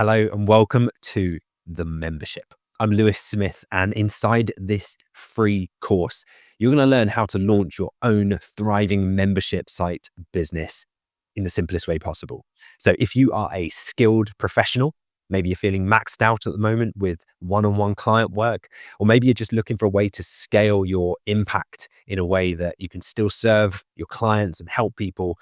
Hello and welcome to the membership. I'm Lewis Smith, and inside this free course, you're going to learn how to launch your own thriving membership site business in the simplest way possible. So, if you are a skilled professional, maybe you're feeling maxed out at the moment with one-on-one client work, or maybe you're just looking for a way to scale your impact in a way that you can still serve your clients and help people,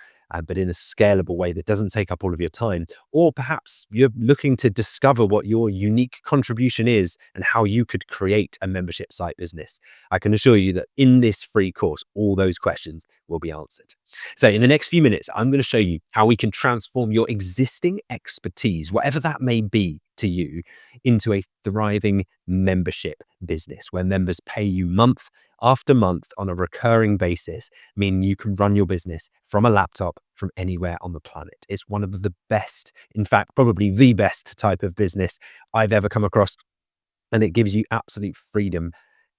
but in a scalable way that doesn't take up all of your time. Or perhaps you're looking to discover what your unique contribution is and how you could create a membership site business. I can assure you that in this free course, all those questions will be answered. So in the next few minutes, I'm going to show you how we can transform your existing expertise, whatever that may be to you, into a thriving membership business where members pay you month after month on a recurring basis, meaning you can run your business from a laptop from anywhere on the planet. It's one of the best, in fact, probably the best type of business I've ever come across. And it gives you absolute freedom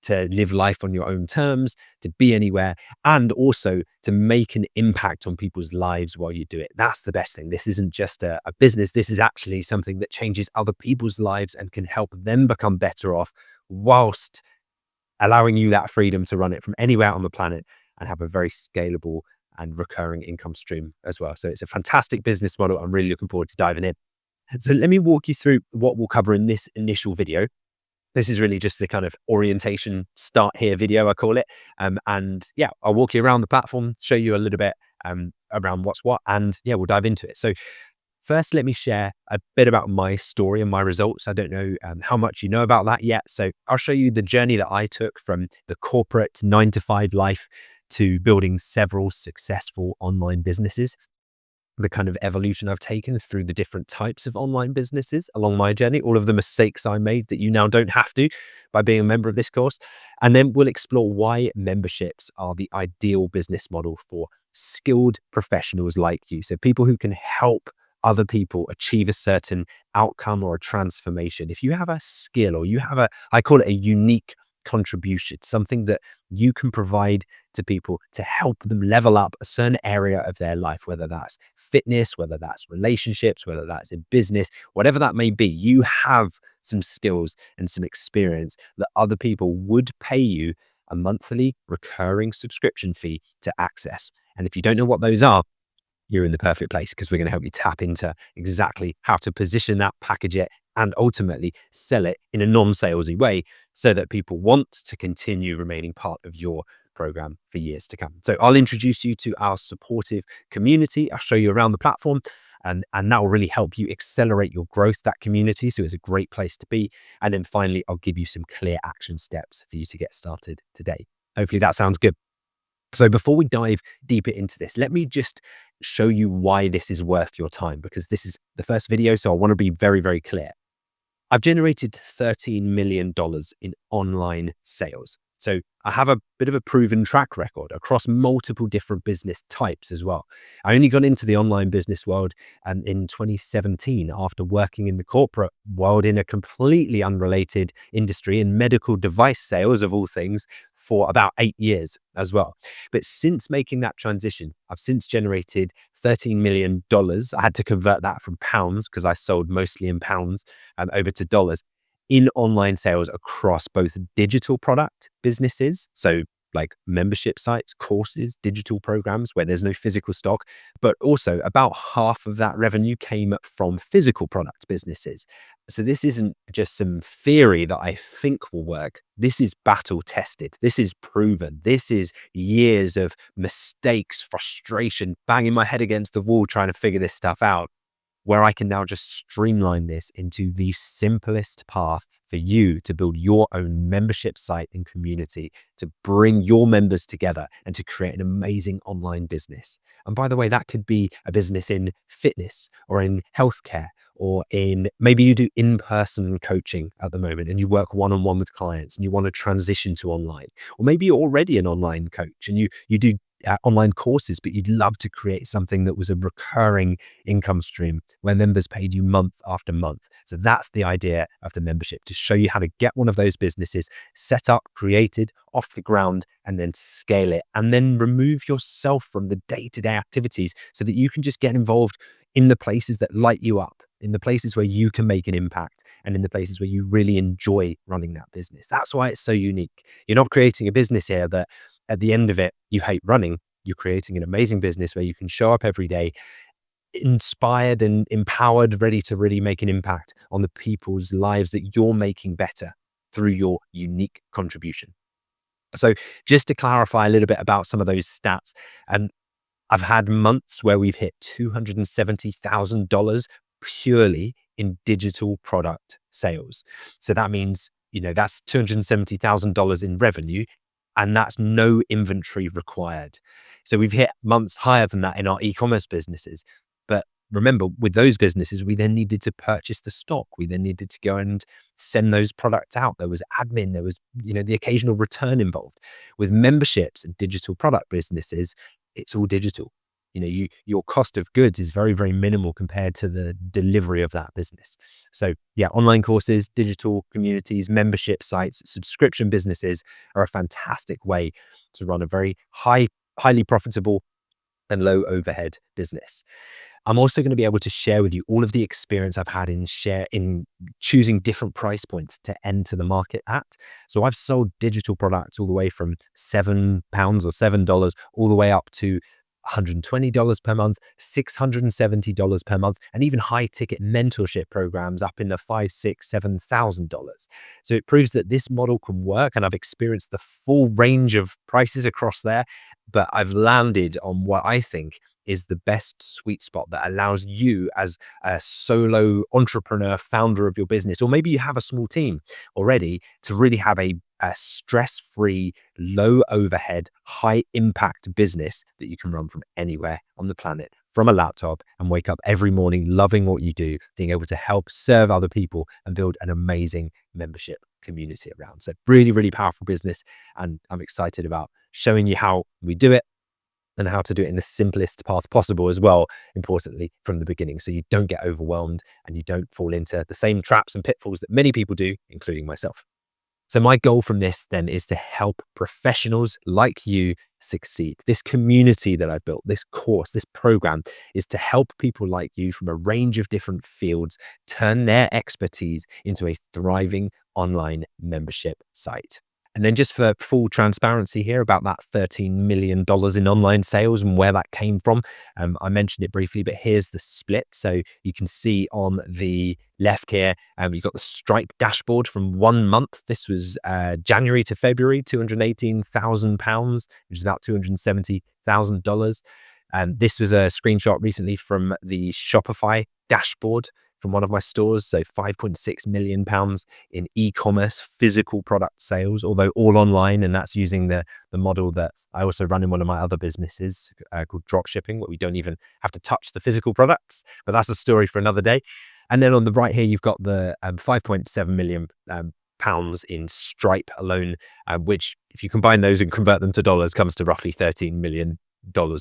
to live life on your own terms, to be anywhere, and also to make an impact on people's lives while you do it. That's the best thing. This isn't just a business. This is actually something that changes other people's lives and can help them become better off whilst allowing you that freedom to run it from anywhere on the planet and have a very scalable and recurring income stream as well. So it's a fantastic business model. I'm really looking forward to diving in. So let me walk you through what we'll cover in this initial video. This is really just the kind of orientation start here video, I call it. And yeah, I'll walk you around the platform, show you a little bit around what's what, and yeah, we'll dive into it. So first, let me share a bit about my story and my results. I don't know how much you know about that yet. So I'll show you the journey that I took from the corporate 9-to-5 life to building several successful online businesses, the kind of evolution I've taken through the different types of online businesses along my journey, all of the mistakes I made that you now don't have to by being a member of this course. And then we'll explore why memberships are the ideal business model for skilled professionals like you. So people who can help other people achieve a certain outcome or a transformation. If you have a skill or you have I call it a unique contribution, something that you can provide to people to help them level up a certain area of their life, whether that's fitness, whether that's relationships, whether that's in business, whatever that may be, you have some skills and some experience that other people would pay you a monthly recurring subscription fee to access. And if you don't know what those are, you're in the perfect place because we're going to help you tap into exactly how to position that, package it, and ultimately sell it in a non-salesy way so that people want to continue remaining part of your program for years to come. So I'll introduce you to our supportive community. I'll show you around the platform and that will really help you accelerate your growth, that community. So it's a great place to be. And then finally, I'll give you some clear action steps for you to get started today. Hopefully that sounds good. So before we dive deeper into this, let me just show you why this is worth your time, because this is the first video. So I want to be very, very clear. I've generated $13 million in online sales. So I have a bit of a proven track record across multiple different business types as well. I only got into the online business world in 2017 after working in the corporate world in a completely unrelated industry in medical device sales of all things for about 8 years as well. But since making that transition, I've since generated $13 million. I had to convert that from pounds because I sold mostly in pounds over to dollars in online sales across both digital product businesses, so like membership sites, courses, digital programs where there's no physical stock, but also about half of that revenue came from physical product businesses. So this isn't just some theory that I think will work. This is battle tested. This is proven. This is years of mistakes, frustration, banging my head against the wall, trying to figure this stuff out, where I can now just streamline this into the simplest path for you to build your own membership site and community, to bring your members together and to create an amazing online business. And by the way, that could be a business in fitness or in healthcare, or in maybe you do in-person coaching at the moment and you work one-on-one with clients and you want to transition to online, or maybe you're already an online coach and you do online courses, but you'd love to create something that was a recurring income stream where members paid you month after month. So that's the idea of the membership, to show you how to get one of those businesses set up, created, off the ground, and then scale it, and then remove yourself from the day-to-day activities so that you can just get involved in the places that light you up, in the places where you can make an impact and in the places where you really enjoy running that business. That's why it's so unique. You're not creating a business here that at the end of it, you hate running. You're creating an amazing business where you can show up every day inspired and empowered, ready to really make an impact on the people's lives that you're making better through your unique contribution. So just to clarify a little bit about some of those stats, and I've had months where we've hit $270,000 purely in digital product sales. So that means, that's $270,000 in revenue, and that's no inventory required. So we've hit months higher than that in our e-commerce businesses. But remember, with those businesses, we then needed to purchase the stock. We then needed to go and send those products out. There was admin, there was, the occasional return involved. With memberships and digital product businesses, it's all digital. Your cost of goods is very, very minimal compared to the delivery of that business. So yeah, online courses, digital communities, membership sites, subscription businesses are a fantastic way to run a very highly profitable and low overhead business. I'm also going to be able to share with you all of the experience I've had in choosing different price points to enter the market at. So I've sold digital products all the way from £7 or $7 all the way up to $120 per month, $670 per month, and even high ticket mentorship programs up in the $5,000, $6,000, $7,000. So it proves that this model can work, and I've experienced the full range of prices across there, but I've landed on what I think is the best sweet spot that allows you as a solo entrepreneur, founder of your business, or maybe you have a small team already, to really have a stress-free, low overhead, high impact business that you can run from anywhere on the planet, from a laptop, and wake up every morning loving what you do, being able to help serve other people and build an amazing membership community around. So really, really powerful business. And I'm excited about showing you how we do it and how to do it in the simplest path possible as well, importantly, from the beginning, so you don't get overwhelmed and you don't fall into the same traps and pitfalls that many people do, including myself. So my goal from this then is to help professionals like you succeed. This community that I've built, this course, this program, is to help people like you from a range of different fields turn their expertise into a thriving online membership site. And then just for full transparency here about that $13 million in online sales and where that came from, I mentioned it briefly, but here's the split. So you can see on the left here, you've got the Stripe dashboard from 1 month. This was January to February, £218,000, which is about $270,000. This was a screenshot recently from the Shopify dashboard from one of my stores. So £5.6 million in e-commerce physical product sales, although all online. And that's using the model that I also run in one of my other businesses called dropshipping, where we don't even have to touch the physical products, but that's a story for another day. And then on the right here, you've got the £5.7 million pounds in Stripe alone, which if you combine those and convert them to dollars, comes to roughly $13 million,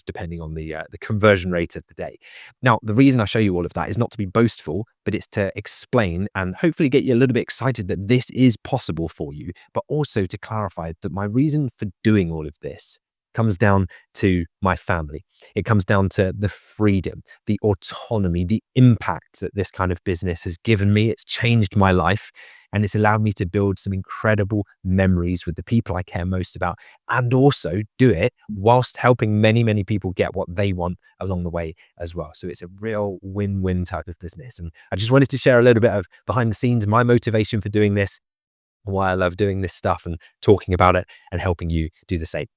depending on the conversion rate of the day. Now, the reason I show you all of that is not to be boastful, but it's to explain and hopefully get you a little bit excited that this is possible for you, but also to clarify that my reason for doing all of this comes down to my family. It comes down to the freedom, the autonomy, the impact that this kind of business has given me. It's changed my life, and it's allowed me to build some incredible memories with the people I care most about, and also do it whilst helping many, many people get what they want along the way as well. So it's a real win-win type of business. And I just wanted to share a little bit of behind the scenes, my motivation for doing this, why I love doing this stuff and talking about it, and helping you do the same.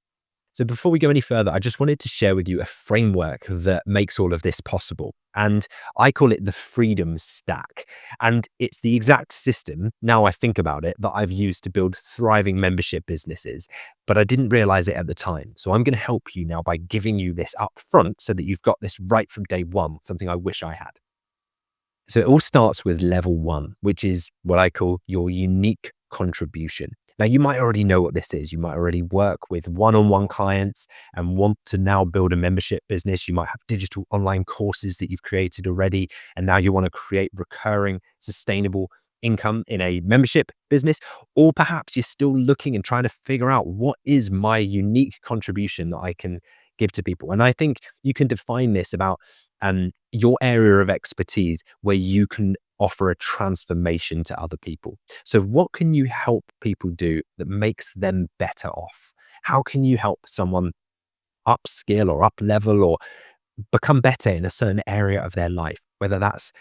So before we go any further, I just wanted to share with you a framework that makes all of this possible. And I call it the Freedom Stack. And it's the exact system, now I think about it, that I've used to build thriving membership businesses, but I didn't realize it at the time. So I'm going to help you now by giving you this up front so that you've got this right from day one, something I wish I had. So it all starts with level 1, which is what I call your unique contribution. Now, you might already know what this is. You might already work with one-on-one clients and want to now build a membership business. You might have digital online courses that you've created already, and now you want to create recurring, sustainable income in a membership business. Or perhaps you're still looking and trying to figure out, what is my unique contribution that I can give to people? And I think you can define this about and your area of expertise where you can offer a transformation to other people. So what can you help people do that makes them better off? How can you help someone upskill or up level or become better in a certain area of their life, whether that's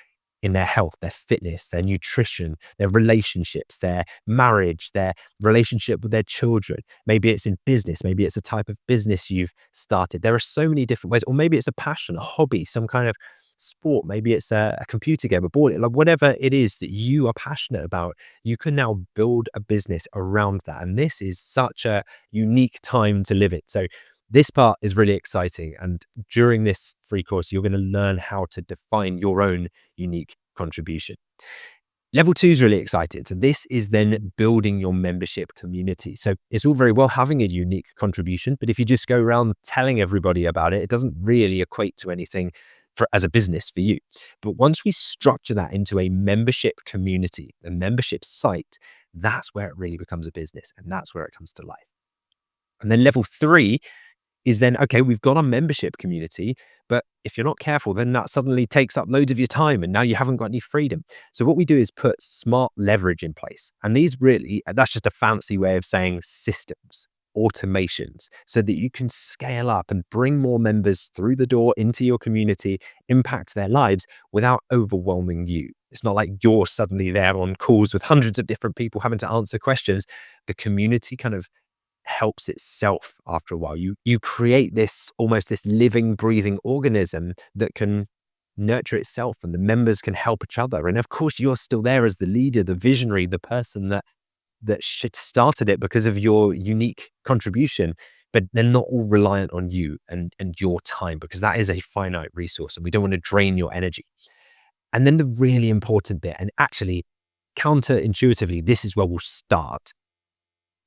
in their health, their fitness, their nutrition, their relationships, their marriage, their relationship with their children. Maybe it's in business, maybe it's a type of business you've started. There are so many different ways, or maybe it's a passion, a hobby, some kind of sport. Maybe it's a computer game, a board, like whatever it is that you are passionate about, you can now build a business around that. And this is such a unique time to live it. So this part is really exciting. And during this free course, you're going to learn how to define your own unique contribution. Level 2 is really exciting. So this is then building your membership community. So it's all very well having a unique contribution, but if you just go around telling everybody about it, it doesn't really equate to anything as a business for you. But once we structure that into a membership community, a membership site, that's where it really becomes a business, and that's where it comes to life. And then level 3 is then, okay, we've got a membership community, but if you're not careful, then that suddenly takes up loads of your time and now you haven't got any freedom. So what we do is put smart leverage in place. And these really, that's just a fancy way of saying systems, automations, so that you can scale up and bring more members through the door into your community, impact their lives without overwhelming you. It's not like you're suddenly there on calls with hundreds of different people having to answer questions. The community kind of helps itself after a while. You create this almost this living, breathing organism that can nurture itself, and the members can help each other. And of course, you're still there as the leader, the visionary, the person that started it because of your unique contribution. But they're not all reliant on you and your time, because that is a finite resource, and we don't want to drain your energy. And then the really important bit, and actually counterintuitively, this is where we'll start,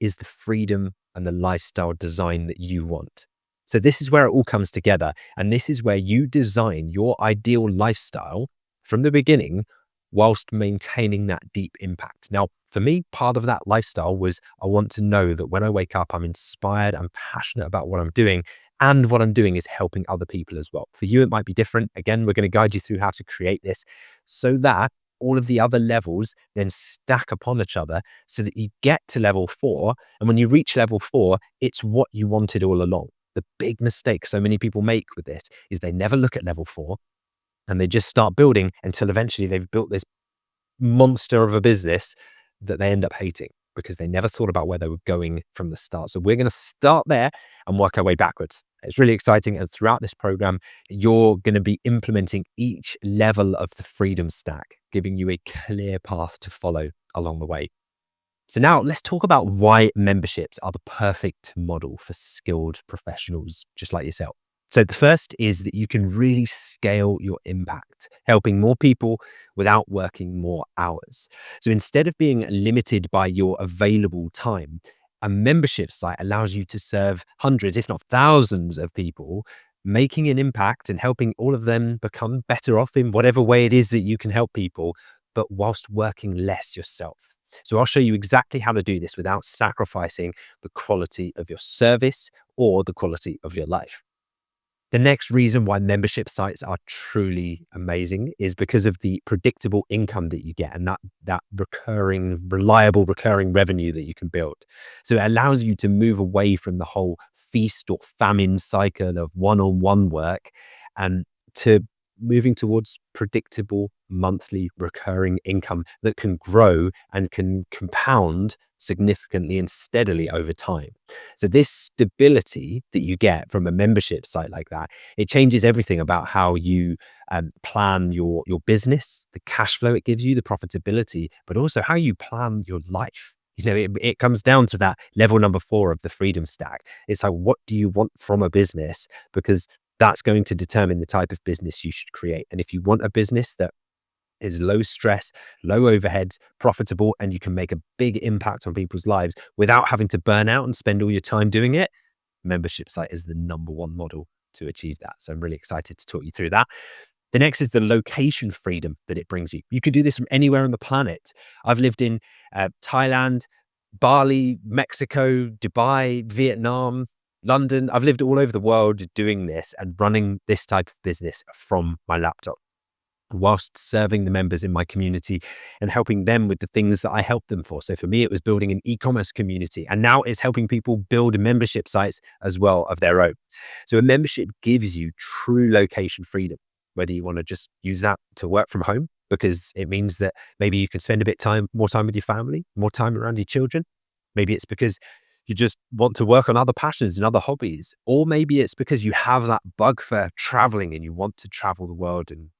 is the freedom and the lifestyle design that you want. So this is where it all comes together. And this is where you design your ideal lifestyle from the beginning whilst maintaining that deep impact. Now, for me, part of that lifestyle was I want to know that when I wake up, I'm inspired, I'm passionate about what I'm doing, and what I'm doing is helping other people as well. For you, it might be different. Again, we're going to guide you through how to create this so that all of the other levels then stack upon each other so that you get to level 4. And when you reach level 4, it's what you wanted all along. The big mistake so many people make with this is they never look at level 4 and they just start building until eventually they've built this monster of a business that they end up hating because they never thought about where they were going from the start. So we're going to start there and work our way backwards. It's really exciting. And throughout this program, you're going to be implementing each level of the freedom stack, giving you a clear path to follow along the way. So now let's talk about why memberships are the perfect model for skilled professionals just like yourself. So the first is that you can really scale your impact, helping more people without working more hours. So instead of being limited by your available time, a membership site allows you to serve hundreds, if not thousands of people, making an impact and helping all of them become better off in whatever way it is that you can help people, but whilst working less yourself. So I'll show you exactly how to do this without sacrificing the quality of your service or the quality of your life. The next reason why membership sites are truly amazing is because of the predictable income that you get and that reliable recurring revenue that you can build. So it allows you to move away from the whole feast or famine cycle of one-on-one work and to moving towards predictable monthly recurring income that can grow and can compound significantly and steadily over time. So this stability that you get from a membership site like that, it changes everything about how you plan your business, the cash flow it gives you, the profitability, but also how you plan your life. You know, it comes down to that level number 4 of the freedom stack. It's like, what do you want from a business? Because that's going to determine the type of business you should create. And if you want a business that is low stress, low overheads, profitable, and you can make a big impact on people's lives without having to burn out and spend all your time doing it, membership site is the number 1 model to achieve that. So I'm really excited to talk you through that. The next is the location freedom that it brings you. You can do this from anywhere on the planet. I've lived in Thailand, Bali, Mexico, Dubai, Vietnam, London. I've lived all over the world doing this and running this type of business from my laptop, whilst serving the members in my community and helping them with the things that I help them for. So for me, it was building an e-commerce community, and now it's helping people build membership sites as well of their own. So a membership gives you true location freedom, whether you want to just use that to work from home, because it means that maybe you can spend a bit more time with your family, more time around your children. Maybe it's because you just want to work on other passions and other hobbies, or maybe it's because you have that bug for traveling and you want to travel the world and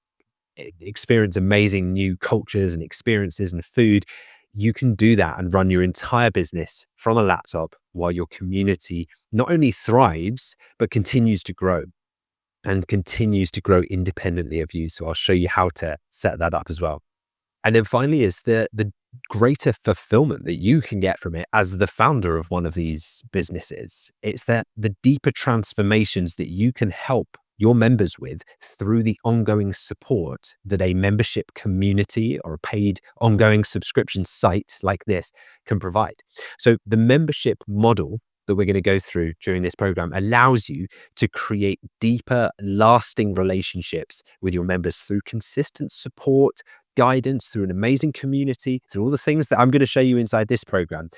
experience amazing new cultures and experiences and food. You can do that and run your entire business from a laptop while your community not only thrives, but continues to grow and continues to grow independently of you. So I'll show you how to set that up as well. And then finally is the greater fulfillment that you can get from it as the founder of one of these businesses. It's that the deeper transformations that you can help your members with through the ongoing support that a membership community or a paid ongoing subscription site like this can provide. So the membership model that we're going to go through during this program allows you to create deeper, lasting relationships with your members through consistent support, guidance, through an amazing community, through all the things that I'm going to show you inside this program,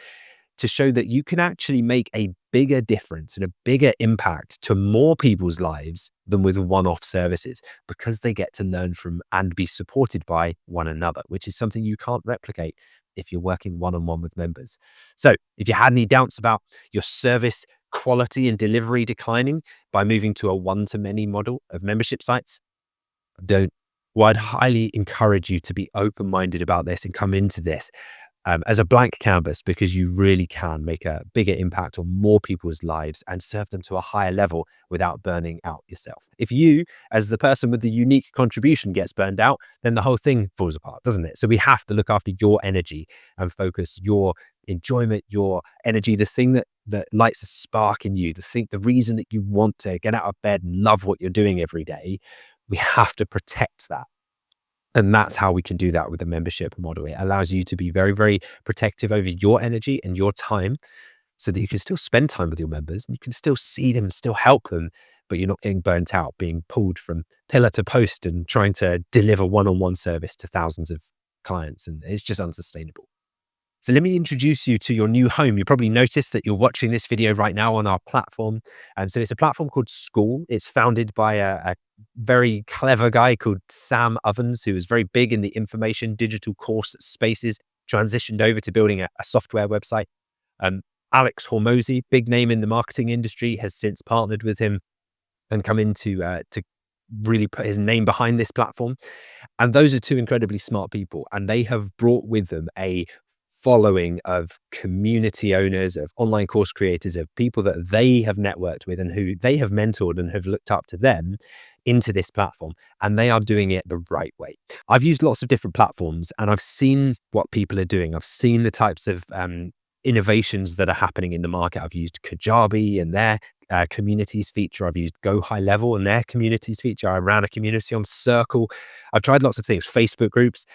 to show that you can actually make a bigger difference and a bigger impact to more people's lives than with one-off services, because they get to learn from and be supported by one another, which is something you can't replicate if you're working one-on-one with members. So if you had any doubts about your service quality and delivery declining by moving to a one-to-many model of membership sites, don't. Well, I'd highly encourage you to be open-minded about this and come into this as a blank canvas, because you really can make a bigger impact on more people's lives and serve them to a higher level without burning out yourself. If you, as the person with the unique contribution, gets burned out, then the whole thing falls apart, doesn't it? So we have to look after your energy and focus your enjoyment, your energy, the thing that lights a spark in you, the reason that you want to get out of bed and love what you're doing every day. We have to protect that. And that's how we can do that with the membership model. It allows you to be very, very protective over your energy and your time so that you can still spend time with your members and you can still see them and still help them, but you're not getting burnt out, being pulled from pillar to post and trying to deliver one-on-one service to thousands of clients. And it's just unsustainable. So let me introduce you to your new home. You probably noticed that you're watching this video right now on our platform. And so it's a platform called School. It's founded by a very clever guy called Sam Ovens, who is very big in the information digital course spaces, transitioned over to building a software website. Alex Hormozy, big name in the marketing industry, has since partnered with him and come in to really put his name behind this platform. And those are two incredibly smart people. And they have brought with them a following of community owners, of online course creators, of people that they have networked with and who they have mentored and have looked up to them into this platform. And they are doing it the right way. I've used lots of different platforms and I've seen what people are doing. I've seen the types of innovations that are happening in the market. I've used Kajabi and their communities feature. I've used Go High Level and their communities feature. I ran a community on Circle. I've tried lots of things, Facebook groups.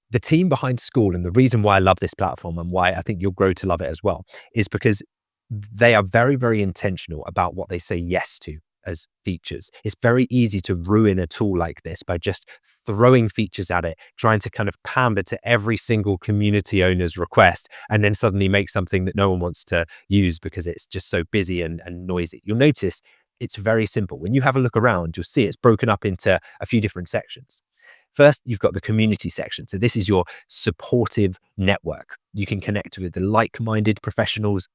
The team behind School, and the reason why I love this platform and why I think you'll grow to love it as well, is because they are very, very intentional about what they say yes to as features. It's very easy to ruin a tool like this by just throwing features at it, trying to kind of pander to every single community owner's request, and then suddenly make something that no one wants to use because it's just so busy and noisy. You'll notice it's very simple. When you have a look around, you'll see it's broken up into a few different sections. First, you've got the community section. So this is your supportive network. You can connect with the like-minded professionals.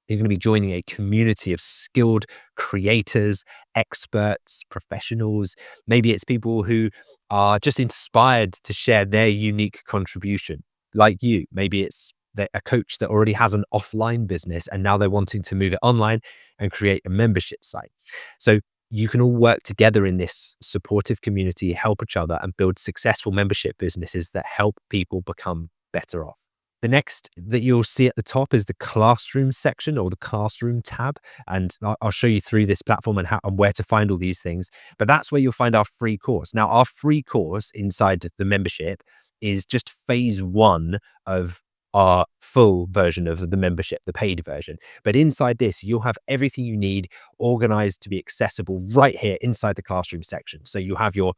You're going to be joining a community of skilled creators, experts, professionals. Maybe it's people who are just inspired to share their unique contribution, like you. Maybe it's a coach that already has an offline business and now they're wanting to move it online and create a membership site. So you can all work together in this supportive community, help each other, and build successful membership businesses that help people become better off. The next that you'll see at the top is the classroom section, or the classroom tab. And I'll show you through this platform and where to find all these things. But that's where you'll find our free course. Now, our free course inside the membership is just phase one of our full version of the membership, the paid version. But inside this, you'll have everything you need organized to be accessible right here inside the classroom section. So you have your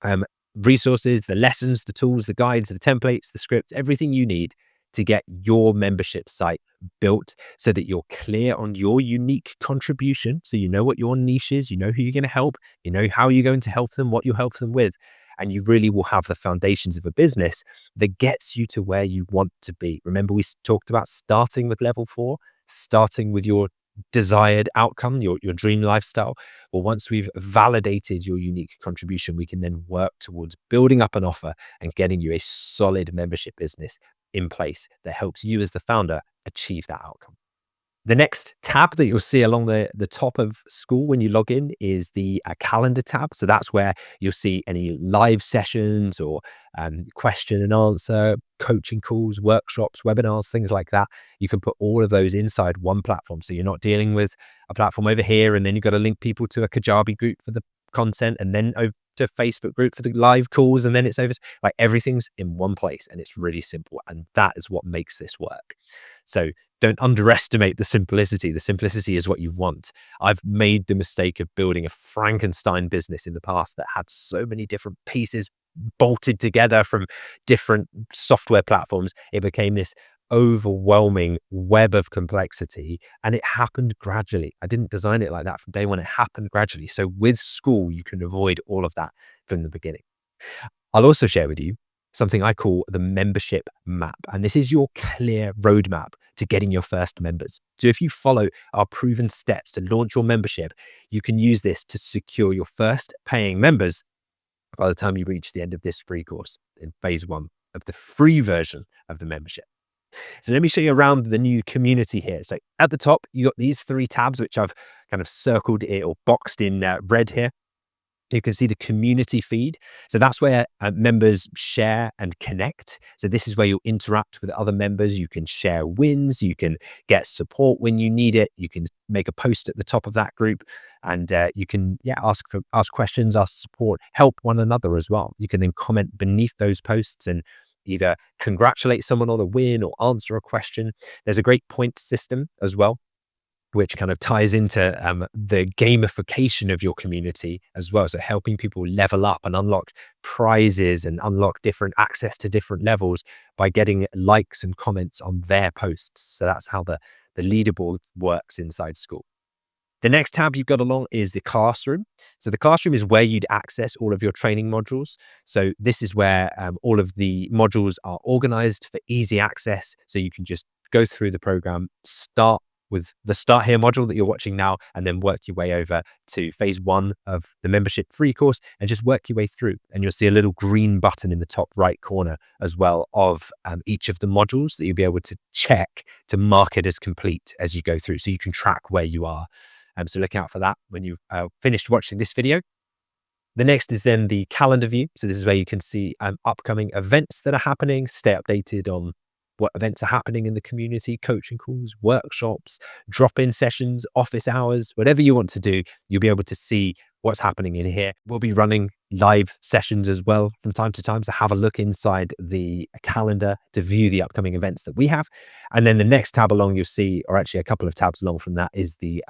um, resources, the lessons, the tools, the guides, the templates, the scripts, everything you need to get your membership site built so that you're clear on your unique contribution. So you know what your niche is, you know who you're going to help, you know how you're going to help them, what you help them with. And you really will have the foundations of a business that gets you to where you want to be. Remember, we talked about starting with level 4, starting with your desired outcome, your dream lifestyle. Well, once we've validated your unique contribution, we can then work towards building up an offer and getting you a solid membership business in place that helps you as the founder achieve that outcome. The next tab that you'll see along the top of School when you log in is the calendar tab. So that's where you'll see any live sessions or question and answer, coaching calls, workshops, webinars, things like that. You can put all of those inside one platform. So you're not dealing with a platform over here and then you've got to link people to a Kajabi group for the content and then over to Facebook group for the live calls. And then it's over, like everything's in one place and it's really simple. And that is what makes this work. So don't underestimate the simplicity. The simplicity is what you want. I've made the mistake of building a Frankenstein business in the past that had so many different pieces bolted together from different software platforms. It became this overwhelming web of complexity, and it happened gradually. I didn't design it like that from day one. It happened gradually. So with School, you can avoid all of that from the beginning. I'll also share with you something I call the membership map. And this is your clear roadmap to getting your first members. So if you follow our proven steps to launch your membership, you can use this to secure your first paying members by the time you reach the end of this free course in phase 1 of the free version of the membership. So let me show you around the new community here. So at the top, you got these 3 tabs, which I've kind of circled it or boxed in red here. You can see the community feed. So that's where members share and connect. So this is where you'll interact with other members. You can share wins. You can get support when you need it. You can make a post at the top of that group, and you can ask questions, ask support, help one another as well. You can then comment beneath those posts and either congratulate someone on a win or answer a question. There's a great point system as well, which kind of ties into the gamification of your community as well. So helping people level up and unlock prizes and unlock different access to different levels by getting likes and comments on their posts. So that's how the leaderboard works inside School. The next tab you've got along is the classroom. So the classroom is where you'd access all of your training modules. So this is where all of the modules are organized for easy access. So you can just go through the program, start with the Start Here module that you're watching now, and then work your way over to phase 1 of the membership free course and just work your way through. And you'll see a little green button in the top right corner as well of each of the modules that you'll be able to check to mark it as complete as you go through. So you can track where you are. So look out for that when you've finished watching this video. The next is then the calendar view. So this is where you can see upcoming events that are happening, stay updated on what events are happening in the community, coaching calls, workshops, drop-in sessions, office hours, whatever you want to do, you'll be able to see what's happening in here. We'll be running live sessions as well from time to time. So have a look inside the calendar to view the upcoming events that we have. And then the next tab along you'll see, or actually a couple of tabs along from that, is the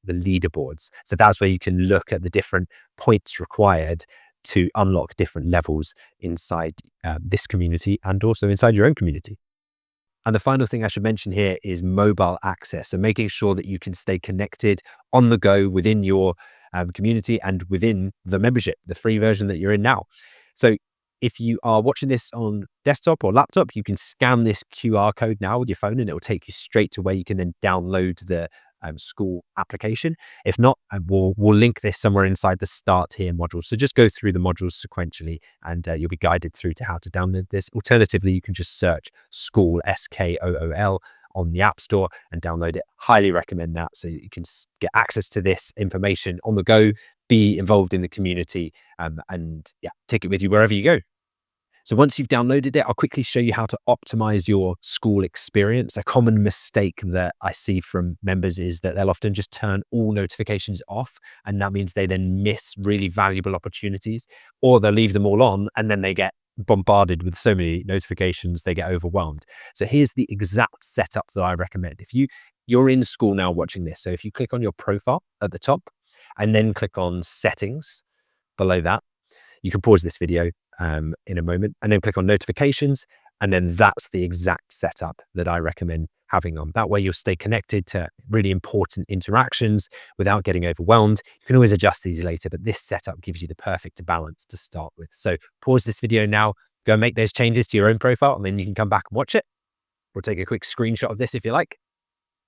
leaderboards. So that's where you can look at the different points required to unlock different levels inside this community and also inside your own community. And the final thing I should mention here is mobile access. So making sure that you can stay connected on the go within your community and within the membership, the free version that you're in now. So if you are watching this on desktop or laptop, you can scan this QR code now with your phone and it will take you straight to where you can then download the School application. If not, we'll link this somewhere inside the Start Here module. So just go through the modules sequentially and you'll be guided through to how to download this. Alternatively, you can just search School, SKOOL, on the App Store and download it. Highly recommend that so you can get access to this information on the go, be involved in the community, and take it with you wherever you go. So once you've downloaded it, I'll quickly show you how to optimize your School experience. A common mistake that I see from members is that they'll often just turn all notifications off, and that means they then miss really valuable opportunities, or they'll leave them all on and then they get bombarded with so many notifications, they get overwhelmed. So here's the exact setup that I recommend. If you're in school now watching this, so if you click on your profile at the top and then click on settings below that, you can pause this video in a moment and then click on notifications. And then that's the exact setup that I recommend having on. That way you'll stay connected to really important interactions without getting overwhelmed. You can always adjust these later, but this setup gives you the perfect balance to start with. So pause this video now, go and make those changes to your own profile, and then you can come back and watch it. We'll take a quick screenshot of this if you like.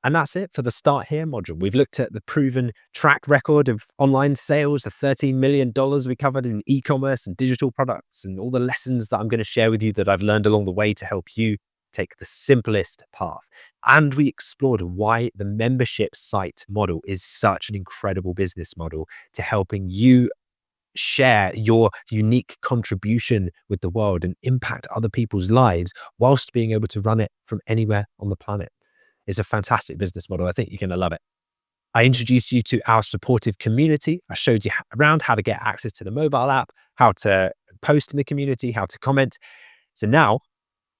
And that's it for the Start Here module. We've looked at the proven track record of online sales, the $13 million we covered in e-commerce and digital products, and all the lessons that I'm going to share with you that I've learned along the way to help you take the simplest path. And we explored why the membership site model is such an incredible business model to helping you share your unique contribution with the world and impact other people's lives whilst being able to run it from anywhere on the planet. It's a fantastic business model. I think you're going to love it. I introduced you to our supportive community. I showed you around how to get access to the mobile app, how to post in the community, how to comment. So now,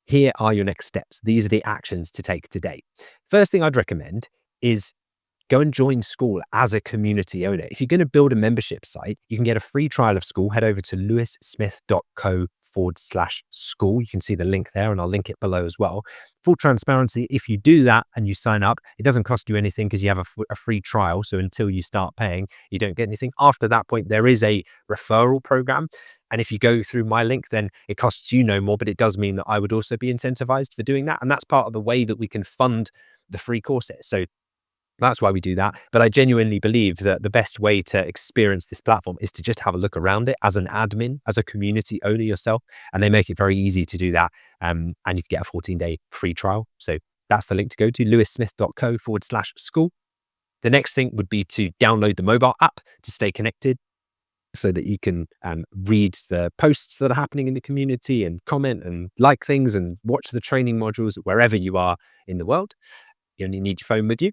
here are your next steps. These are the actions to take today. First thing I'd recommend is go and join school as a community owner. If you're going to build a membership site, you can get a free trial of school. Head over to lewissmith.co/school. You can see the link there, and I'll link it below as well. Full transparency, if you do that and you sign up, it doesn't cost you anything because you have a free trial. So until you start paying, you don't get anything. After that point, there is a referral program. And if you go through my link, then it costs you no more, but it does mean that I would also be incentivized for doing that. And that's part of the way that we can fund the free courses. So that's why we do that. But I genuinely believe that the best way to experience this platform is to just have a look around it as an admin, as a community owner yourself. And they make it very easy to do that. And you can get a 14-day free trial. So that's the link to go to, lewissmith.co/school. The next thing would be to download the mobile app to stay connected so that you can read the posts that are happening in the community and comment and like things and watch the training modules wherever you are in the world. You only need your phone with you.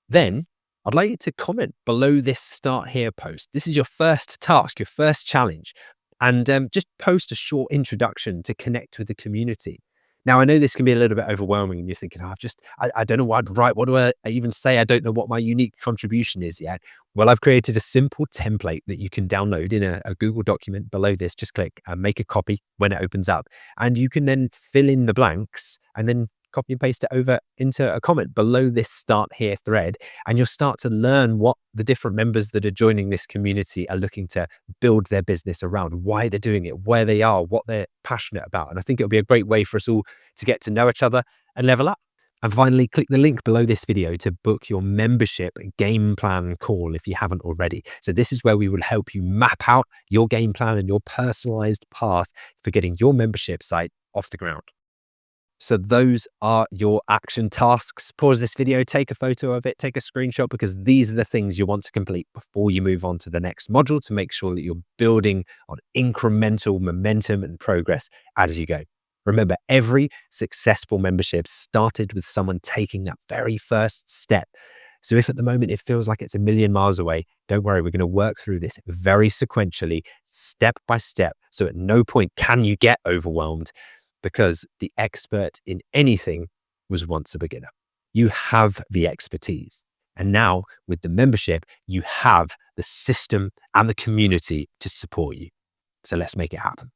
Then I'd like you to comment below this Start Here post. This is your first task, your first challenge, and just post a short introduction to connect with the community. Now, I know this can be a little bit overwhelming and you're thinking, oh, I don't know what I'd write. What do I even say? I don't know what my unique contribution is yet. Well, I've created a simple template that you can download in a Google document below this. Just click make a copy when it opens up, and you can then fill in the blanks and then copy and paste it over into a comment below this Start Here thread, and you'll start to learn what the different members that are joining this community are looking to build their business around, why they're doing it, where they are, what they're passionate about. And I think it'll be a great way for us all to get to know each other and level up. And finally, click the link below this video to book your membership game plan call if you haven't already. So this is where we will help you map out your game plan and your personalized path for getting your membership site off the ground. So those are your action tasks. Pause this video, take a photo of it, take a screenshot, because these are the things you want to complete before you move on to the next module to make sure that you're building on incremental momentum and progress as you go. Remember, every successful membership started with someone taking that very first step. So if at the moment it feels like it's a million miles away, don't worry, we're going to work through this very sequentially, step by step. So at no point can you get overwhelmed, because the expert in anything was once a beginner. You have the expertise. And now with the membership, you have the system and the community to support you. So let's make it happen.